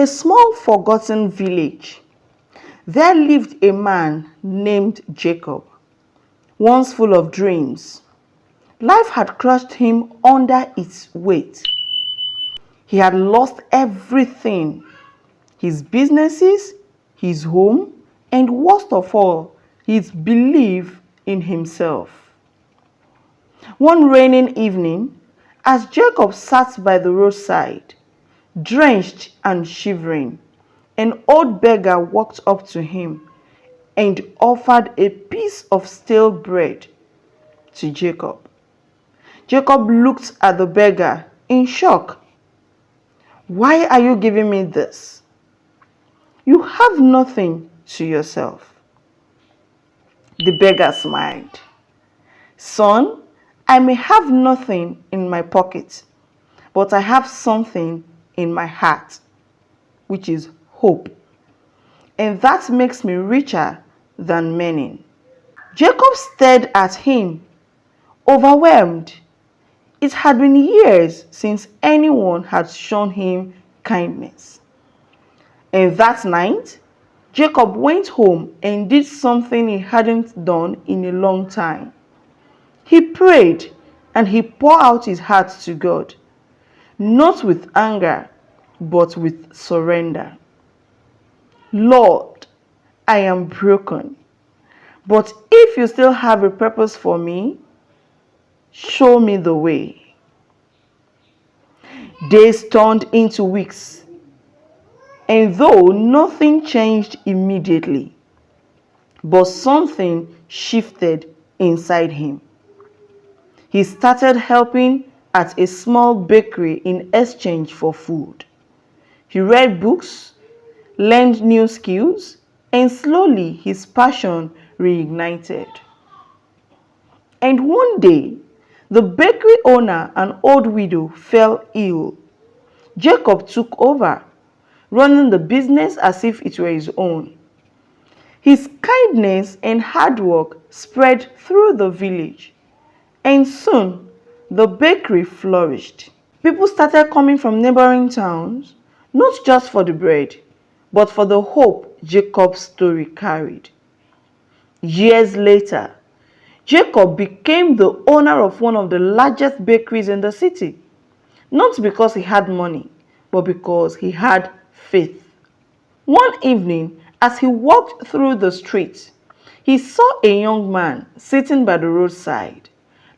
a small forgotten village, there lived a man named Jacob, once full of dreams. Life had crushed him under its weight. He had lost everything: his businesses, his home, and worst of all, his belief in himself. One rainy evening, as Jacob sat by the roadside, drenched and shivering, an old beggar walked up to him and offered a piece of stale bread to Jacob. Jacob looked at the beggar in shock. "Why are you giving me this? You have nothing to yourself." The beggar smiled. "Son, I may have nothing in my pocket, but I have something in my heart, which is hope. And that makes me richer than many." Jacob stared at him, overwhelmed. It had been years since anyone had shown him kindness. And that night, Jacob went home and did something he hadn't done in a long time. He prayed and he poured out his heart to God, not with anger, but with surrender. "Lord, I am broken, but if you still have a purpose for me, show me the way." Days turned into weeks, and though nothing changed immediately, but something shifted inside him. He started helping at a small bakery in exchange for food. He read books, learned new skills, and slowly his passion reignited. And one day, the bakery owner, an old widow, fell ill. Jacob took over, running the business as if it were his own. His kindness and hard work spread through the village, and soon the bakery flourished. People started coming from neighboring towns, not just for the bread, but for the hope Jacob's story carried. Years later, Jacob became the owner of one of the largest bakeries in the city, not because he had money, but because he had faith. One evening, as he walked through the street, he saw a young man sitting by the roadside,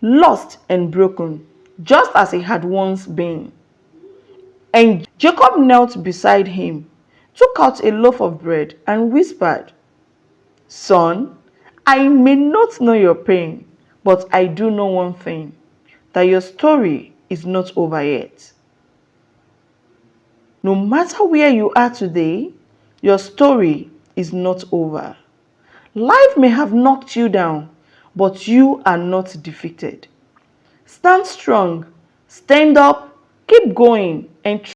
lost and broken, just as he had once been. And Jacob knelt beside him, took out a loaf of bread, and whispered, "Son, I may not know your pain, but I do know one thing, that your story is not over yet. No matter where you are today, your story is not over. Life may have knocked you down, but you are not defeated. Stand strong, stand up, keep going, and